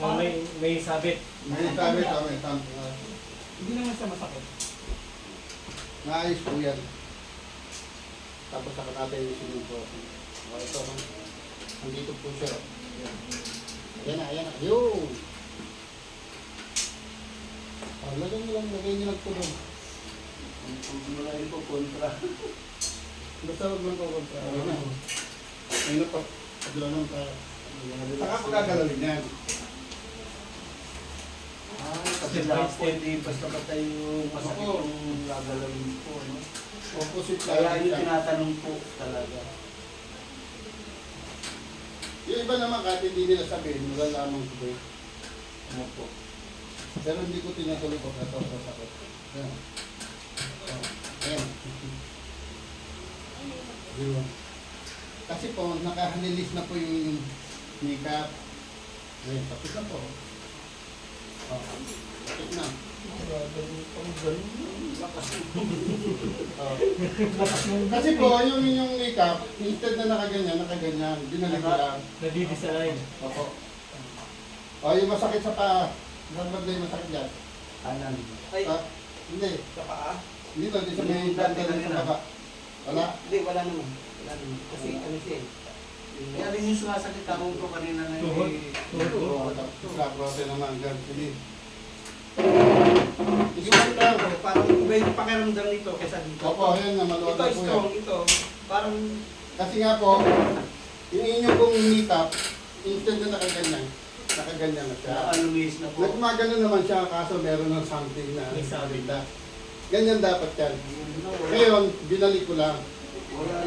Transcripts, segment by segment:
May sabit. May tabi, tama. Hindi naman siya masakit. Naayos po yan. Tapos saka natin yung sinubo. O ito, nandito po siya. Ayan na. Yun! Lagay nyo lang po doon. Ang malayo po kontra. Basta huwag lang po kontra. Ayan na. Ayun na po. Pagla nang tayo. Saka ko gagalawin yan. Kasi lahat po hindi basta basta yung masakit yung gagalawin po. No? Opposite Kaya lang. yung tinatanong po talaga. Yung iba naman kahit hindi nila sabihin, wala lamang ko eh. Ano po? Pero hindi ko tinatuloy ko ito sa sakit. Ayan. Ayan. Diba? Kasi po, nakahanilis na po yung makeup. Ayan, tapos na po. Tapos na. Kasi po, yung inyong makeup, instead na nakaganyan. Binalik ko lang. Nadidesign. Opo. O, yung masakit sa paa. Saan ba yung masakit yan? Kanan. Ay, Hindi. sa paa? Dito, di sa may banda dito sa baba. Wala. Hindi, wala naman. Wala naman. Kasi ano siya eh. Kaya rin yung sumasakit ako po kanina na Tuhod. Oo, tapos prote naman. Gan, sige. Yung ano, parang iba yung pakiramdam nito kaysa dito. Opo, ayan na, maluwag Ito na po yan. strong, ito. Parang, Kasi nga po, yung inyong pong makeup, instead na nakaganyan na siya. Nakalumis na po. Nagmagano naman siya, kaso meron ng something na May sabit. Ganyan dapat yan. Ngayon, binalik ko lang.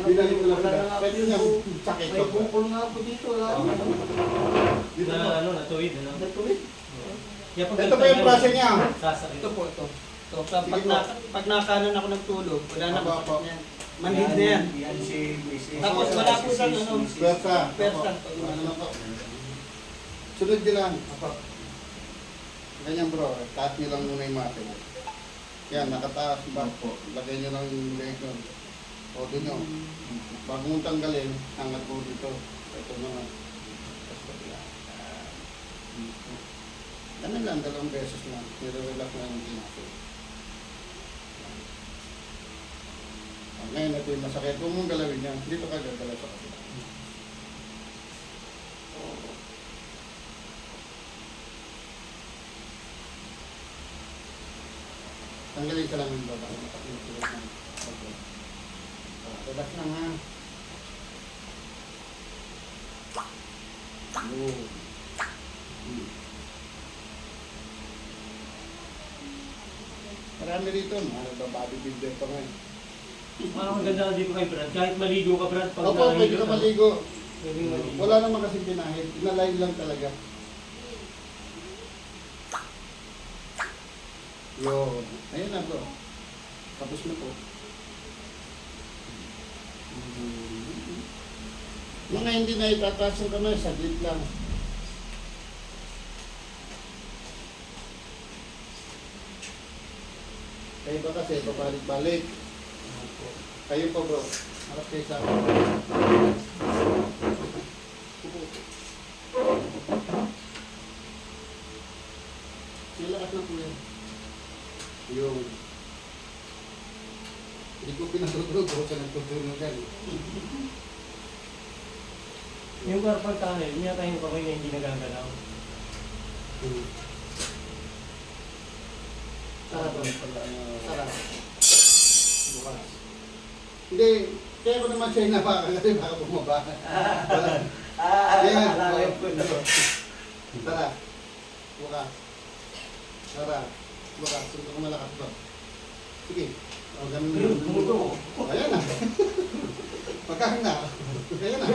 Binalik ko lang sila. Pwede niya sakit May ko. bukol nga po dito. Wala. Dito po. Natuwid, ano? Natuloy. Kaya pag Ito pa yung klase niya. sasakit. ito po, ito. Ito, Sige po. pag nakanan ako nagtulog, wala na Opo, opo. masakit yan. Manhid na yan. Yan si Mrs. Tapos wala po sa ano. Pwersa. Pwersa. Opo. Ano na po. Sunod nyo lang. Ganyan bro, taas nyo lang muna yung mate. Yan, nakataas ba? Lagay nyo lang yung leg doon. O doon nyo. Bago mong tanggalin, angat po dito. Ito naman. Ano lang, 2 beses na. Nire-relax na yung ginagawa. Ngayon, ito yung masakit. Kung mong galawin yan, dito ka gagalaw sa kapila. Tanggalin ka lang yung baba. Makapilot na. Okay. Relax na nga. Yun. Marami rito, mga bodybuilder pa ngayon. Ang ganda dito kay Brad. Kahit maligo ka, Brad. Pag Opo, pwede ka maligo. Pwedeng maligo. Wala naman kasing pinahid. Inalign lang talaga. Yun. Ayun na bro. Tapos na po. Mga hindi na itataas yung kamay, saglit lang. Kayo ba kasi, pabalik-balik. Kayo po bro. Harap kayo sa akin. Silakas na po yan. Yun. Hindi ko pinatutulog ko sa nagtutulogan. Yung karpag tanay, hindi yata yung kamay na hindi nagagalaw. Sarap ba? Sarap. Bukas. Hindi, kaya ko naman siya inapakan kasi baka bumaba. Yan. Alam ko na. Tara. Bukas. Tara. Bukas. Sunod ko malakas ba? Sige. O, ganun yun. Ayan na. Pagkain na. Ayan na.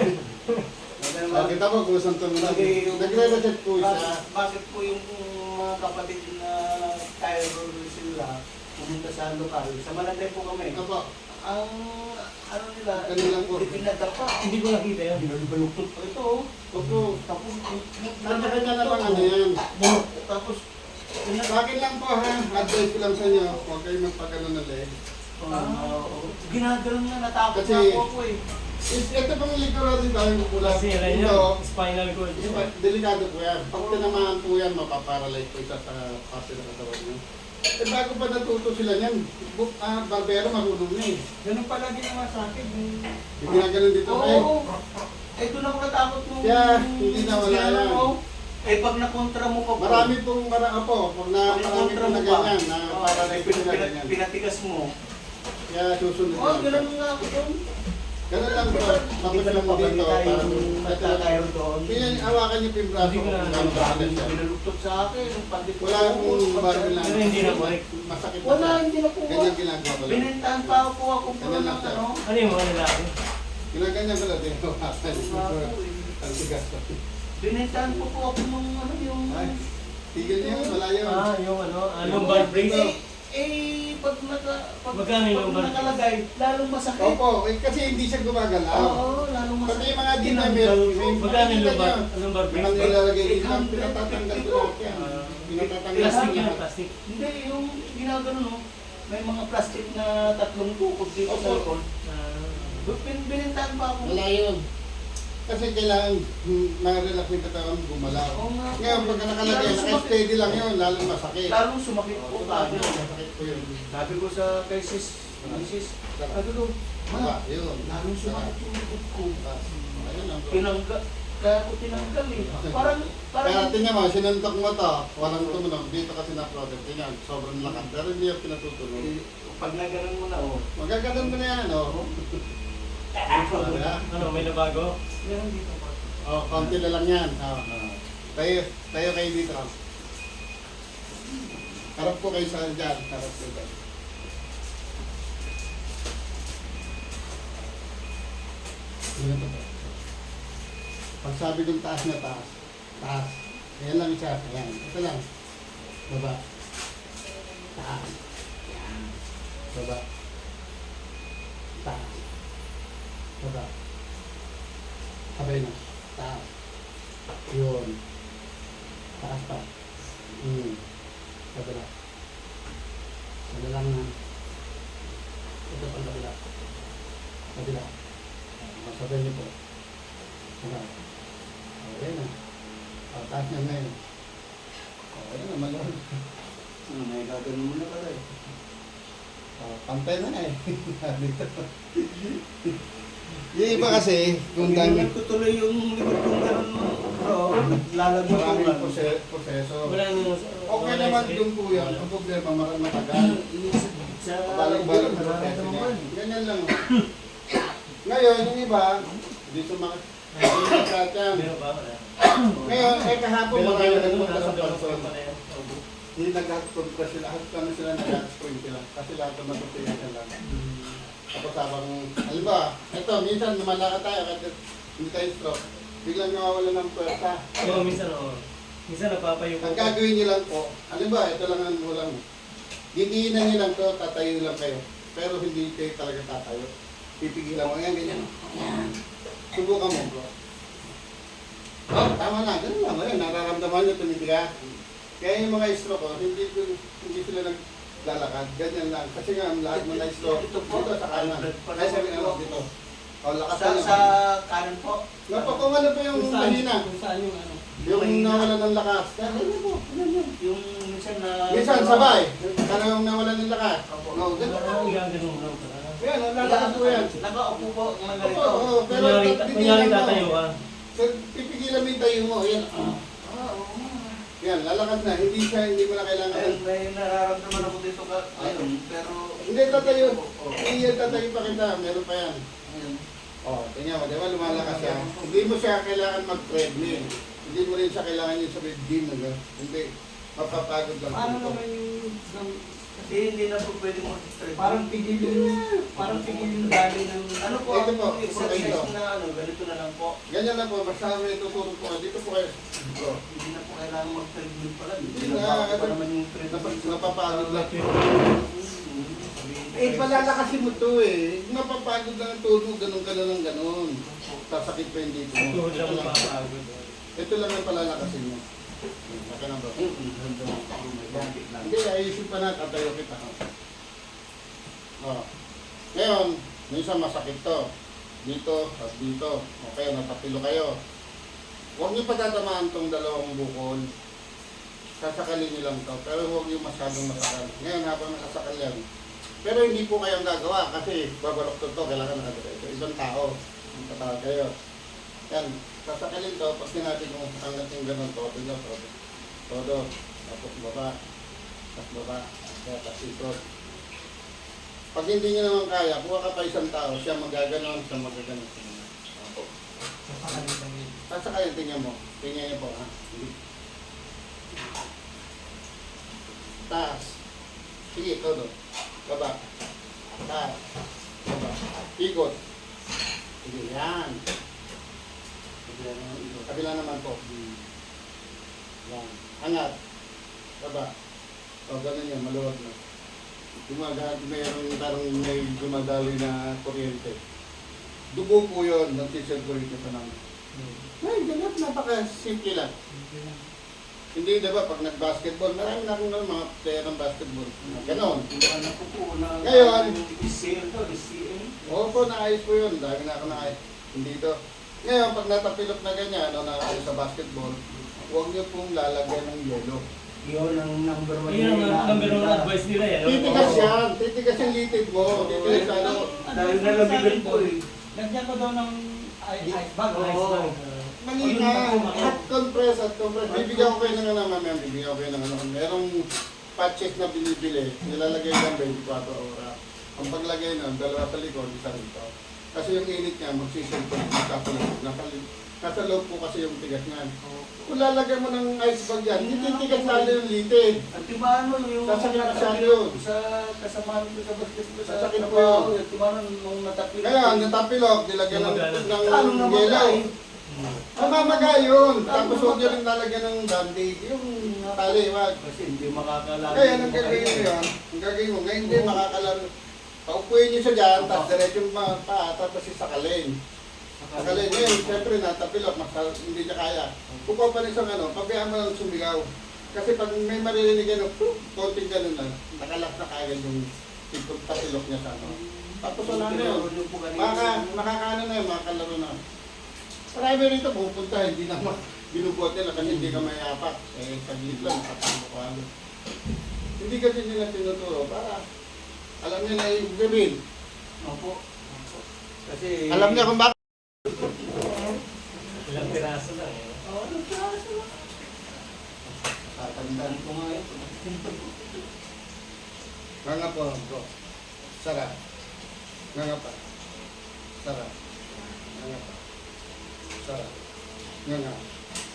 Kita mo kung saan ito na. Nagre-reset po siya. Bakit po yung mga kapatid na tayo sila pumunta sa lokal? Sa Malanday po kami. Opo. Ang ano nila, Kanilang po. pinadapa. Hindi ko nakita yun. Baluktot po ito. Opo. Tapos, Kanya-kanya na lang ano yan. tapos, Sa akin lang po ha. Advice ko lang sa inyo. Huwag kayo magpagano na leg. ginagalang na natakot Kasi- na ako eh. Ito pang likuran din tayo kukulat. Kasi yan Ito, yan, spinal cord. delikado po yan. Pag tinamaan po yan, mapaparalyze po isa sa parte ng katawan nyo. Eh bago pa natuto sila niyan, barbero marunong na eh. Ganun palagi naman sa akin. Hindi ginaganon dito eh. Oo. Eh, doon ako natakot nung... Kaya, hindi na wala Ano, yan. oh. Eh, pag nakontra mo pa po. Marami pong pag marami nakontra pong na mo pa. ganyan, na Oh, paralyze sila ganyan. pinatigas mo. Kaya susunod Oh, lang. ganun nga ako doon. Ganun lang po. Hindi ka na Tapos pabalik dito, tayo parang nagtatayo ito lang. doon. Kaya hawakan niyo po yung braso Hindi ko ko na kung alam. gano'n kakalas siya. Binaluktot sa akin. Yung pandit ko. Wala akong baril lang. Pero hindi na correct. Masakit na Wala, siya. hindi na po. Ganyan ginagawa ko lang. Binentahan pa ako po Ganun lang ng siya. ano. Ano yung mga lalaki? Ginaganyan ko lang din. Hawakan. Ako, eh. Ang tigas ko. Binentahan po ako nung ano yung... Ay, tigil niyo, malayo. Ah, yung ano, lumbar brace. Pag Magkano yung lumbar brace? nakalagay, lalong masakit. Opo, kasi hindi siya gumagalaw. Oo, lalong Pati masakit. yung mga dito, Magkano yung lumbar Yung brace? nilalagay dito, pinatatanggal ko lahat yan. Pinatatanggal Plastic ko yan, lahat. plastic. Hindi, yung ginagano no, may mga plastic na 3 tukod dito sa Opo. likod. Binintahan pa ako. Wala yun. Kasi kailangan ma-relax yung katawan, gumalaw. Oo nga. Ngayon, pagka nakalagay, naka-steady lang yun, lalong masakit. Lalong sumakit po tayo. Masakit po yun. Sabi ko sa kay sis, sabi ko, Diba? ma, Yun. lalong sumakit yung likod ko. Ayun lang bro. Tinanggal, kaya ako tinanggal eh. Parang, Kaya tingnan mo, sinuntok mo to, walang tumunog. Dito kasi na-product, tingnan, sobrang lakas. Pero hindi yung pinatutunog. pag naganon mo na, oh. Magaganon mo na yan, oh. Diba? Ano, may nabago? Meron dito pa. Oh, konti na lang yan. Oh. Tayo kayo dito. Harap po kayo sa dyan. Harap po dyan. Ganito po. Pag sabi kong taas na taas, taas. Ayan lang siya. Ayan. Ito lang. Baba. Taas. Ayan. Baba. Taas. Baba. Sabay na. Taas. Yun. Taas pa. Kabila. Kabila lang na. Ito pang kabila. Kabila. Masabay niyo po. Kabila. Ayan na. Taas niya na yun. Ayan na, malawag. May gaganon mo na pala eh. Pantay na eh. Dito. Yung iba kasi, kung dami. Hindi ko tuloy yung likod kong gano'n mo. Bro, lalagyan ko Maraming lang. proseso. Wala nang... Okay naman yung po yan. Ang problema, maraming matagal. Sa... Balik-balik na proseso niya. Ganyan lang. Ngayon, yung iba, hindi sumakit. Hindi sumakit yan. Meron ba? Wala. Ngayon, kahapon, Meron marami kayo nagpunta sa nasa panson. pa na yan. Hindi nag-compress sila. Lahat sila nag-sprint sila. Kasi lahat naman natutuyan lang. Tapos habang, halimbawa, ito, minsan lumalakad tayo kahit hindi tayo stroke. Biglang nawawala ng puwerta. Oo, minsan oo. Minsan napapayo ko. Ang gagawin niyo lang po, halimbawa, ito lang ang ulang. Didiinan niyo lang to, tatayo lang kayo. Pero hindi kayo talaga tatayo. Pipigilan mo, yan, ganyan. Subukan mo, bro. Oh, tama na, ganun lang. Ayun, nararamdaman niyo, tumibiga. Kaya yung mga stroke, hindi sila naglalakad. Ganyan lang. Kasi nga, lahat mo na-stroke. Ito po. Dito sa kanan. Kaya sabi nga, dito. O, lakas Sa, na sa kanan po. Kung ano pa yung mahina? Kung saan yung ano. Yung nawala ng lakas. Kaya ganyan po, ganyan. Yung minsan na... Minsan, sabay. Parang nawala ng lakas. Opo. No, ganyan lang. Gaganon lang pala. Yan, lalakas po yan. Nakaupo po mga Opo, ganito. oo, pero Kunyari titignan tatayo mo. ka. So, pipigilan mo yung tayo mo. Yan, Oo. yan, lalakad na. Hindi mo na kailangan. Ayun, may nararamdaman ako dito ka. Ayun, pero... Hindi tatayo. Oo. Hindi yan tatayo pa kita. Meron pa yan. Ayun. Oh, tingnan mo, di ba lumalakas siya. Hindi mo siya kailangan mag-treadmill. Hindi mo rin siya kailangan yung sa gym. Hindi. Mapapagod lang. Paano dito. naman yung... Kasi hindi na po pwede mag-stretch. Parang pigil yung... Parang pigil yung dali ng... Ano po, Ito po, yung exercise ito. na ano, ganito na lang po. Ganyan lang po, basta may tutulog po. Dito po kayo. Bro. Hindi na po kailangan mag-treadmill pala. Hindi Hindi na, na pa ano, naman yung treadmill. Napapagod lang. Sabihin ko Eh, kayo, palalakasin mo to eh. Mapapagod lang ang tulog, ganun ka na lang ganun. Sasakit pa yung dito mo. Tuhod lang mapapagod. Ito lang ang palalakasin mo. Laki na bro. Hindi, ayusin pa na, tatayo kita. Oh. Ngayon, minsan masakit to. dito, at dito. Okay, natapilo kayo. Huwag niyo patatamaan tong dalawang bukol. Sasakalin niyo lang to, pero huwag niyo masyadong masakal. Ngayon, habang nakasakal yan, pero hindi po kayang gagawa kasi babalok to, kailangan nakadiretso. Ibang tao, ang tatawag kayo. Yan, sasakalin to, pag natin kung angat yung ganun, todo. Tapos baba, tapos baba, kaya tapos ikot. Pag hindi niyo naman kaya, kuha ka pa isang tao, siya magaganon, siya magaganon. Sasakalin, tingnan mo. Tingnan niyo po, ha? Taas. Sige, todo. Baba. Taas. Baba. Ikot. Sige, yan. Kabila naman po. Yan. Angat. Baba. O, ganun yan. Maluwag na. Mayroong parang may dumadali na kuryente. Dugo po yun. Nagsisirculate na sa namin. Ay, ganun. Napaka-simple lang. Hindi, diba, pag nag-basketball, marami na akong mga player ng basketball. Ganon. Ngayon, opo, naayos po yun. Dahil na ako naayos. Hindi ito. Ngayon, pag natapilok na ganyan, o naayos sa basketball, huwag niyo pong lalagyan ng yelo. Yun ang number 1 Yun ang number 1 advice nila yan. Titigas yan. Titigas yung litid mo. Titigas ano. Dahil nalabigan po eh. Lagyan ko daw ng ice bag. Oo. Mali na. Hot compress, hot compress. Bibigyan ko kayo ng ano, mamaya. Bibigyan ko kayo ng ano. Merong patches na binibili. Nilalagay lang 24 oras. Ang paglagay nun, dalawa sa likod, isa rito. Kasi yung init niya, magsisilpon. Nasa loob po kasi yung tigas niyan. Kung lalagyan mo ng ice bag yan, hindi titigas lalo yung litid. At tibaan mo yung Sasakit na siya yun. sa kasamahan ko sa basketball sa Sasakit po trabaho. yun. At tibaan nung natapilok. Kaya, natapilok, nilagyan ng Ano naman yelo. tayo? Mamamaga yun. Tapos huwag nyo rin lalagyan ng band-aid. Yung tali, wag. Kasi hindi makakalala. Kaya ang gagawin mo yun, ang gagawin mo, ngayon hindi makakalaro. Paupuin nyo siya dyan, tapos diretso yung paa, tapos isakalin. Sakalin ngayon, siyempre natapilok, hindi niya kaya. Kukuha pa rin sa ano, pabayaan mo lang sumigaw. Kasi pag may maririnig ano, konting ganun na, nakalak na kagad yung tapilok niya sa ano. Tapos wala na yun. Makakaano na yun, makakalaro na. Marami rito pupunta, hindi na binubuhat nila kasi hindi ka mayapak. Eh, saglit lang, nakapamukha ka. Hindi kasi nila tinuturo para alam niya na yung gawin. Opo. Kasi Alam niya kung bakit. Ilang piraso lang eh. Oo, nagkaso lang. Tatandaan ko nga ito. Nga po, bro. Sara. Nga pa. Sara. Nga pa. Sara. Nga.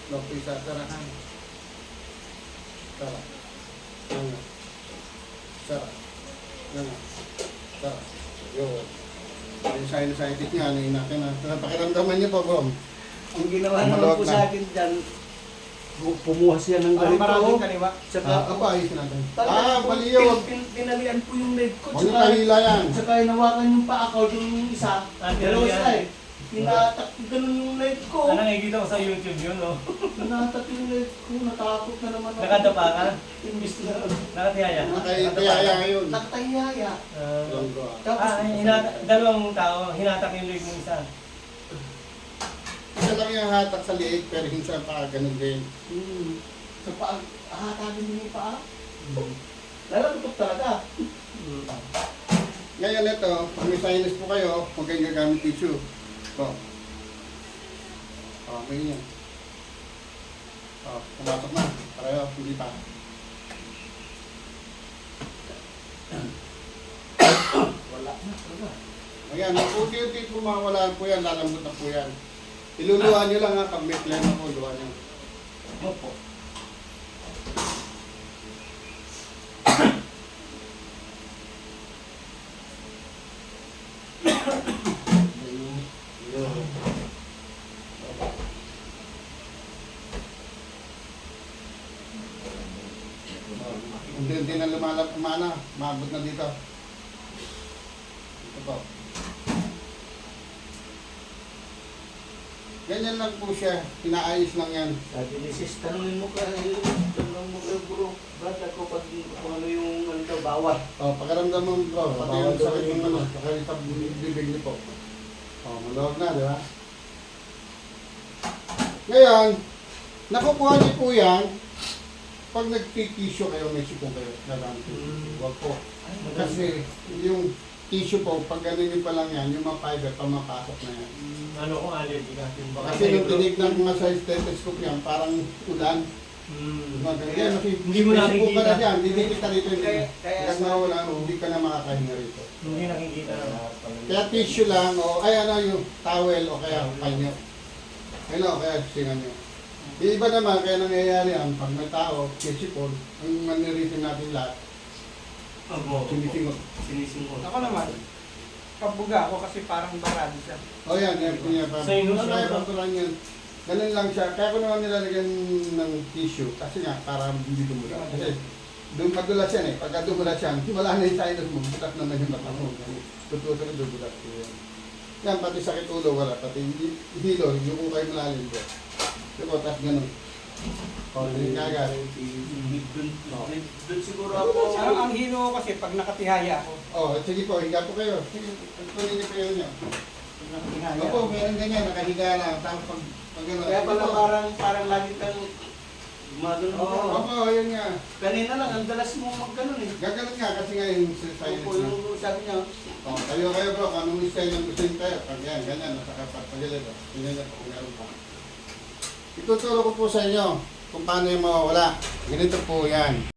No, pisa. Sara. Sara. Nga. Sara. Nga. Sara. Yun. Yung sinusitis nga, nainakin na. Pakiramdaman niyo po, bro. Ang ginawa naman Maluwag po na. sa akin dyan, pumuha siya ng ganito. Maraming kaliwa. Tsaka, Ako, ayusin natin. talagang po, Mali yun. pinalian po yung leg ko. Huwag niyo kahila yan. Tsaka hinawakan yung paa ko, yung isa. Dalawa yan. sila eh. Hinatak, ganun yung leg ko. Ano nakikita ko sa YouTube yun, no? Hinatak yung leg ko, natakot na naman ako. Nakadapa ka? Imbis na, Nakatiyaya? Nakahihaya ngayon. nakatayaya. Long bro. Dalawang tao, hinatak yung leg ng isa. Isa lang yung hatak sa liig, pero hinsa pa ganun din. Sa paa, hahatagin mo yung paa. Lalagutok talaga. Ngayon ito, kung may sinus po kayo, huwag kayong gagamit tissue. Ito. Okay yan. Pumasok na. Pareho, hindi pa. Wala na talaga. Ayan, unti-unti po mawalaan po yan, lalambot na po yan. Iluluhan nyo lang ha, pag may pleno po, luhan nyo. Opo. Unti-unti na umana, maabot na dito. Ito po. Ganyan lang po siya, pinaayos lang yan. Sabi ni sis, tanungin mo bro, Brad, ako pag kung ano yung ano daw, bawal. Pakiramdam mo bro, pati yung sakit ng ano, pati sa bibig niyo po. Oh, maluwag na, di ba? Ngayon, nakukuha niyo po yan pag nag-tissue kayo, may sipong kayo, kailangan tissue. Huwag po. Kasi yung tissue po, pag ganun pa lang yan, yung mga fiber, pamapasok na yan. Ano kung allergy ka? Kasi nung tinignan ko nga sa stethoscope yan, parang ulan. Yan, Hindi mo nakikita. na dyan, didikit ka rito. Kaya Kaya mawala, hindi ka na makakahinga rito. Hindi nakikita na. Kaya tissue lang, o ay ano yung towel, o kaya panyo. Ano, kaya singan nyo. Yung iba naman, kaya nangyayari yan, pag may tao, sisipon, ang maniritin natin lahat, sinisingot. Sinisingot. Ako naman, pabuga ako kasi parang barado siya. O yan, yan po niya. Sa inyo, Kaya sir, pa lang yan. Ganun lang siya. Kaya ko naman nilalagyan ng tissue, kasi nga, para hindi dumulas. Kasi, madulas yan eh. Pagka dumulas yan, wala na yung sinus mo, butas naman yung mata mo. Tutusan na dumulas ko yan. Yan, pati sakit ulo, wala. Pati hilo, yung ukay malalim ko. Diba, tapos ganun. O, hindi kagad. Doon siguro ako. Ang hino ko kasi pag nakatihaya ako. O, sige po, higa po kayo. Sige, tuloy niyo kayo niyo. Pag nakatihaya Opo, ako. meron ganyan, nakahiga lang. Tapos pag gano'n. Kaya pala parang lagi kang gumagano. Opo, yun nga. Kanina lang, ang dalas mo magganon eh. Gaganon nga kasi nga yung exercise Opo, niyo. yung sabi niya, O, kayo bro, kung anong style ng gusto niyo kayo. Pag yan, ganyan, nasa kapagpagilit. Tingnan niyo po kung meron pa. Ituturo ko po sa inyo kung paano yung mawawala. Ganito po yan.